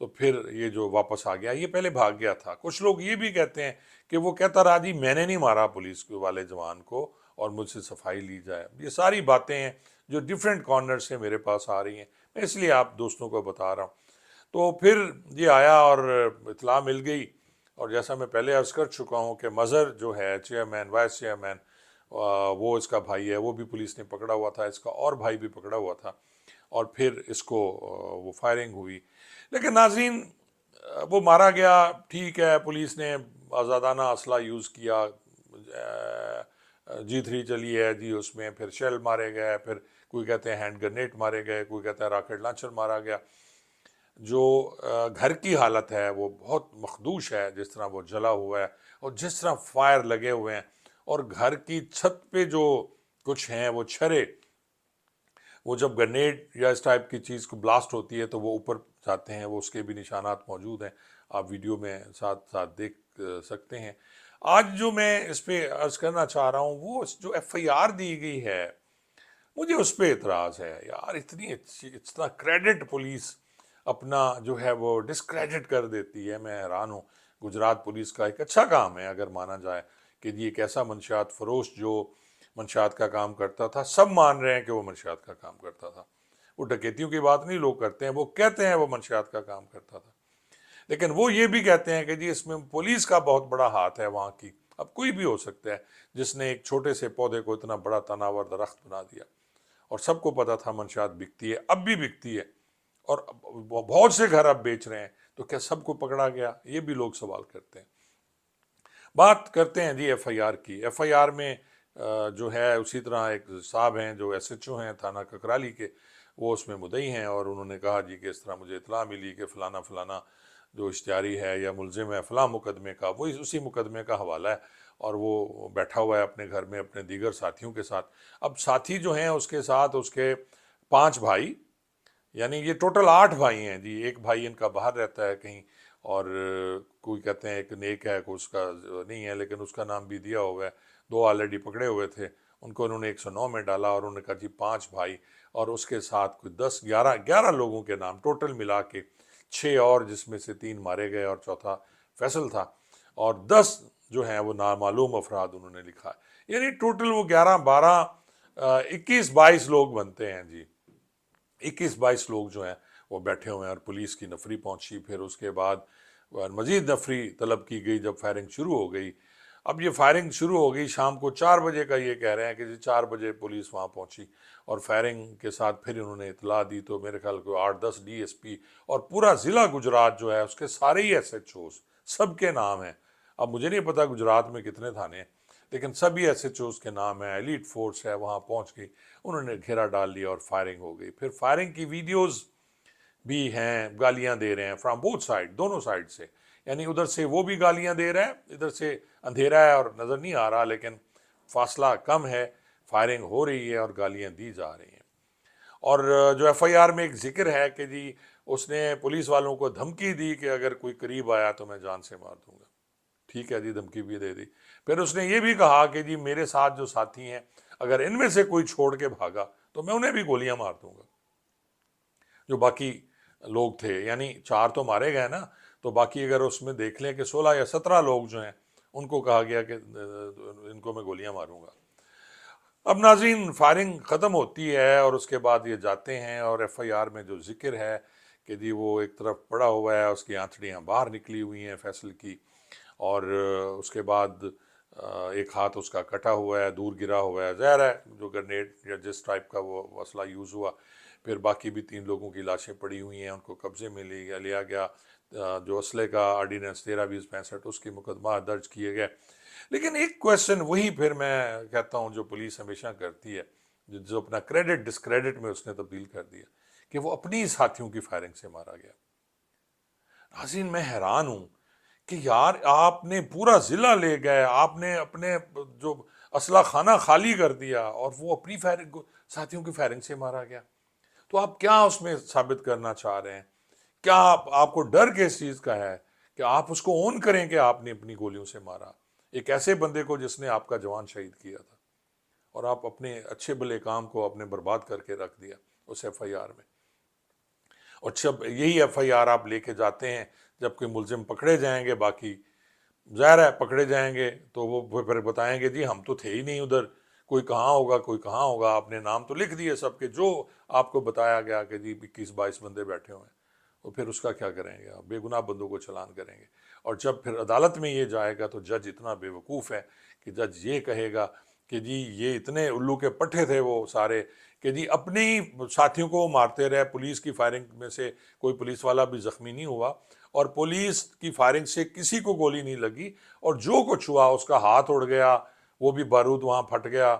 تو پھر یہ جو واپس آ گیا، یہ پہلے بھاگ گیا تھا۔ کچھ لوگ یہ بھی کہتے ہیں کہ وہ کہتا رہا جی میں نے نہیں مارا پولیس والے جوان کو اور مجھ سے صفائی لی جائے۔ یہ ساری باتیں ہیں جو ڈیفرنٹ کارنر سے میرے پاس آ رہی ہیں، میں اس لیے آپ دوستوں کو بتا رہا ہوں۔ تو پھر یہ آیا اور اطلاع مل گئی، اور جیسا میں پہلے عرض کر چکا ہوں کہ مظہر جو ہے چیئرمین، وائس چیئرمین، وہ اس کا بھائی ہے، وہ بھی پولیس نے پکڑا ہوا تھا، اس کا اور بھائی بھی پکڑا ہوا تھا، اور پھر اس کو وہ فائرنگ ہوئی۔ لیکن ناظرین، وہ مارا گیا، ٹھیک ہے، پولیس نے آزادانہ اسلحہ یوز کیا، G3 چلی ہے جی، اس میں پھر شیل مارے گئے، پھر کوئی کہتے ہیں ہینڈ گرنیٹ مارے گئے، کوئی کہتا ہے راکٹ لانچر مارا گیا۔ جو گھر کی حالت ہے وہ بہت مخدوش ہے، جس طرح وہ جلا ہوا ہے اور جس طرح فائر لگے ہوئے ہیں، اور گھر کی چھت پہ جو کچھ ہیں وہ چھرے، وہ جب گرنیڈ یا اس ٹائپ کی چیز کو بلاسٹ ہوتی ہے تو وہ اوپر جاتے ہیں، وہ اس کے بھی نشانات موجود ہیں، آپ ویڈیو میں ساتھ ساتھ دیکھ سکتے ہیں۔ آج جو میں اس پہ عرض کرنا چاہ رہا ہوں، وہ جو FIR دی گئی ہے، مجھے اس پہ اعتراض ہے یار۔ اتنا کریڈٹ پولیس اپنا جو ہے وہ ڈسکریڈٹ کر دیتی ہے، میں حیران ہوں۔ گجرات پولیس کا ایک اچھا کام ہے اگر مانا جائے کہ یہ ایک ایسا منشیات فروش جو منشیات کا کام کرتا تھا، سب مان رہے ہیں کہ وہ منشیات کا کام کرتا تھا، وہ ڈکیتیوں کی بات نہیں لوگ کرتے ہیں، وہ کہتے ہیں وہ منشیات کا کام کرتا تھا، لیکن وہ یہ بھی کہتے ہیں کہ جی اس میں پولیس کا بہت بڑا ہاتھ ہے وہاں کی۔ اب کوئی بھی ہو سکتا ہے جس نے ایک چھوٹے سے پودے کو اتنا بڑا تناور درخت بنا دیا، اور سب کو پتا تھا منشیات بکتی ہے، اب بھی بکتی ہے، اور بہت سے گھر اب بیچ رہے ہیں، تو کیا سب کو پکڑا گیا؟ یہ بھی لوگ سوال کرتے ہیں۔ بات کرتے ہیں جی FIR کی۔ FIR میں جو ہے اسی طرح ایک صاحب ہیں جو SHO ہیں تھانہ ککرالی کے، وہ اس میں مدعی ہیں، اور انہوں نے کہا جی کہ اس طرح مجھے اطلاع ملی کہ فلانا فلانا جو اشتہاری ہے یا ملزم ہے فلاں مقدمے کا، وہ اسی مقدمے کا حوالہ ہے، اور وہ بیٹھا ہوا ہے اپنے گھر میں اپنے دیگر ساتھیوں کے ساتھ۔ اب ساتھی جو ہیں اس کے ساتھ اس کے 5 بھائی، یعنی یہ ٹوٹل 8 بھائی ہیں جی۔ ایک بھائی ان کا باہر رہتا ہے کہیں، اور کوئی کہتے ہیں ایک نیک ہے، کوئی اس کا نہیں ہے لیکن اس کا نام بھی دیا ہوا ہے۔ 2 آلریڈی پکڑے ہوئے تھے، ان کو انہوں نے 109 میں ڈالا، اور انہوں نے کہا جی 5 بھائی، اور اس کے ساتھ کوئی 11 لوگوں کے نام ٹوٹل ملا کے 6، اور جس میں سے 3 مارے گئے اور چوتھا فیصل تھا، اور 10 جو ہیں وہ نامعلوم افراد انہوں نے لکھا ہے۔ یعنی ٹوٹل وہ 11 12 21 22 لوگ بنتے ہیں جی۔ 21 22 لوگ جو ہیں وہ بیٹھے ہوئے ہیں، اور پولیس کی نفری پہنچی، پھر اس کے بعد مزید نفری طلب کی گئی جب فائرنگ شروع ہو گئی۔ اب یہ فائرنگ شروع ہو گئی شام کو 4 بجے کا، یہ کہہ رہے ہیں کہ جی 4 بجے پولیس وہاں پہنچی، اور فائرنگ کے ساتھ پھر انہوں نے اطلاع دی، تو میرے خیال کو 8-10 DSP اور پورا ضلع گجرات جو ہے اس کے سارے ہی SHOs، سب کے نام ہیں۔ اب مجھے نہیں پتا گجرات میں کتنے تھانے ہیں، لیکن سبھی SHOs کے نام ہیں، ایلیٹ فورس ہے وہاں پہنچ گئی، انہوں نے گھیرا ڈال لیا اور فائرنگ ہو گئی۔ پھر فائرنگ کی ویڈیوز بھی ہیں، گالیاں دے رہے ہیں فرام بوتھ سائڈ، دونوں سائڈ سے، یعنی ادھر سے وہ بھی گالیاں دے رہے ہیں، ادھر سے اندھیرا ہے اور نظر نہیں آ رہا، لیکن فاصلہ کم ہے، فائرنگ ہو رہی ہے اور گالیاں دی جا رہی ہیں۔ اور جو FIR میں ایک ذکر ہے کہ جی اس نے پولیس والوں کو دھمکی دی کہ اگر کوئی قریب آیا تو میں جان سے مار دوں گا۔ ٹھیک ہے جی، دھمکی بھی دے دی۔ پھر اس نے یہ بھی کہا کہ جی میرے ساتھ جو ساتھی ہیں، اگر ان میں سے کوئی چھوڑ کے بھاگا تو میں انہیں بھی گولیاں مار دوں گا۔ جو باقی لوگ تھے، یعنی 4 تو مارے گئے نا، تو باقی اگر اس میں دیکھ لیں کہ 16 یا 17 لوگ جو ہیں ان کو کہا گیا کہ ان کو میں گولیاں ماروں گا۔ اب ناظرین، فائرنگ ختم ہوتی ہے اور اس کے بعد یہ جاتے ہیں، اور FIR میں جو ذکر ہے کہ جی وہ ایک طرف پڑا ہوا ہے، اس کی آنتڑیاں باہر نکلی ہوئی ہیں فیصل کی، اور اس کے بعد ایک ہاتھ اس کا کٹا ہوا ہے، دور گرا ہوا ہے، ظاہر ہے جو گرنیڈ یا جس ٹائپ کا وہ اسلحہ یوز ہوا۔ پھر باقی بھی 3 لوگوں کی لاشیں پڑی ہوئی ہیں، ان کو قبضے میں لیا گیا، جو اسلحے کا آرڈیننس 13-20-65 اس کی مقدمات درج کیے گئے۔ لیکن ایک کویسچن وہی پھر میں کہتا ہوں جو پولیس ہمیشہ کرتی ہے، جو اپنا کریڈٹ ڈسکریڈٹ میں اس نے تبدیل کر دیا، کہ وہ اپنی ساتھیوں کی فائرنگ سے مارا گیا۔ ناظرین، میں حیران ہوں کہ یار آپ نے پورا ضلع لے گئے، آپ نے اپنے جو اسلحہ خانہ خالی کر دیا، اور وہ اپنی ساتھیوں کی فائرنگ سے مارا گیا۔ تو آپ کیا اس میں ثابت کرنا چاہ رہے ہیں؟ کیا آپ کو ڈر کس چیز کا ہے کہ آپ اس کو اون کریں کہ آپ نے اپنی گولیوں سے مارا ایک ایسے بندے کو جس نے آپ کا جوان شہید کیا تھا، اور آپ اپنے اچھے بھلے کام کو آپ نے برباد کر کے رکھ دیا اس FIR میں؟ اور جب یہی ایف آئی آر آپ لے کے جاتے ہیں جب کوئی ملزم پکڑے جائیں گے، باقی ظاہر ہے پکڑے جائیں گے تو وہ پھر بتائیں گے جی ہم تو تھے ہی نہیں ادھر، کوئی کہاں ہوگا کوئی کہاں ہوگا، آپ نے نام تو لکھ دیے سب کے جو آپ کو بتایا گیا کہ جی 21-22 بندے بیٹھے ہوئے ہیں، تو پھر اس کا کیا کریں گے آپ؟ بے گناہ بندوں کو چلان کریں گے۔ اور جب پھر عدالت میں یہ جائے گا تو جج اتنا بے وقوف ہے کہ جج یہ کہے گا کہ جی یہ اتنے الو کے پٹھے تھے وہ سارے کہ جی اپنے ہی ساتھیوں کو مارتے رہے، پولیس کی فائرنگ میں سے کوئی پولیس والا بھی زخمی نہیں ہوا، اور پولیس کی فائرنگ سے کسی کو گولی نہیں لگی، اور جو کچھ ہوا اس کا ہاتھ اڑ گیا، وہ بھی بارود وہاں پھٹ گیا،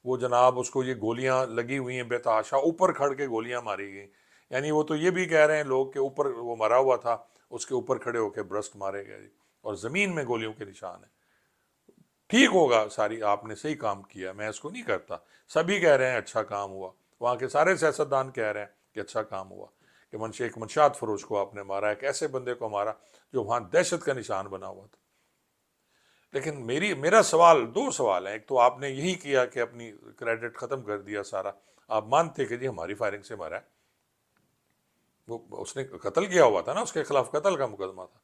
وہ جناب اس کو یہ گولیاں لگی ہوئی ہیں بے تحاشا، اوپر کھڑ کے گولیاں ماری گئیں، یعنی وہ تو یہ بھی کہہ رہے ہیں لوگ کہ اوپر وہ مرا ہوا تھا، اس کے اوپر کھڑے ہو کے برسٹ مارے گئے، اور زمین میں گولیوں کے نشان ہیں۔ ٹھیک ہوگا، ساری آپ نے صحیح کام کیا، میں اس کو نہیں کرتا، سبھی کہہ رہے ہیں اچھا کام ہوا، وہاں کے سارے سیاستدان کہہ رہے ہیں کہ اچھا کام ہوا کہ ایک منشیات فروش کو آپ نے مارا، ایک ایسے بندے کو مارا جو وہاں دہشت کا نشان بنا ہوا تھا۔ لیکن میرا سوال، دو سوال ہیں، ایک تو آپ نے یہی کیا کہ اپنی کریڈٹ ختم کر دیا سارا، آپ مانتے کہ جی ہماری فائرنگ سے مرا ہے، وہ اس نے قتل کیا ہوا تھا نا، اس کے خلاف قتل کا مقدمہ تھا۔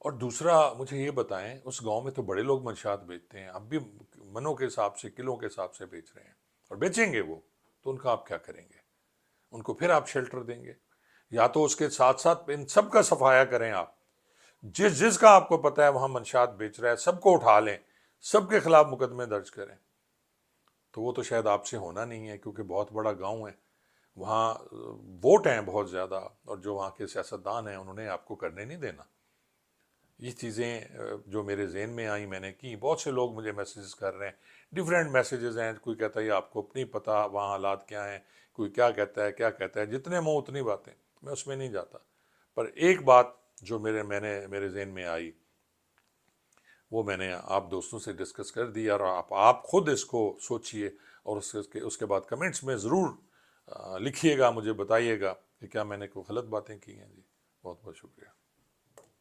اور دوسرا مجھے یہ بتائیں، اس گاؤں میں تو بڑے لوگ منشیات بیچتے ہیں، اب بھی منوں کے حساب سے کلوں کے حساب سے بیچ رہے ہیں، اور بیچیں گے وہ، تو ان کا آپ کیا کریں گے؟ ان کو پھر آپ شیلٹر دیں گے؟ یا تو اس کے ساتھ ساتھ ان سب کا صفایا کریں آپ، جس کا آپ کو پتہ ہے وہاں منشیات بیچ رہا ہے سب کو اٹھا لیں، سب کے خلاف مقدمے درج کریں۔ تو وہ تو شاید آپ سے ہونا نہیں ہے، کیونکہ بہت بڑا گاؤں ہے، وہاں ووٹ ہیں بہت زیادہ، اور جو وہاں کے سیاستدان ہیں انہوں نے آپ کو کرنے نہیں دینا۔ یہ چیزیں جو میرے ذہن میں آئیں میں نے کی، بہت سے لوگ مجھے میسیجز کر رہے ہیں، ڈیفرینٹ میسیجز ہیں، کوئی کہتا ہے یہ آپ کو اپنی پتہ وہاں حالات کیا ہیں، کوئی کیا کہتا ہے، جتنے منہ اتنی باتیں، میں اس میں نہیں جاتا۔ پر ایک بات جو میرے ذہن میں آئی، وہ میں نے آپ دوستوں سے ڈسکس کر دی، اور آپ خود اس کو سوچئے، اور اس کے بعد کمنٹس میں ضرور لکھیے گا، مجھے بتائیے گا کہ کیا میں نے کوئی غلط باتیں کی ہیں۔ جی بہت بہت شکریہ۔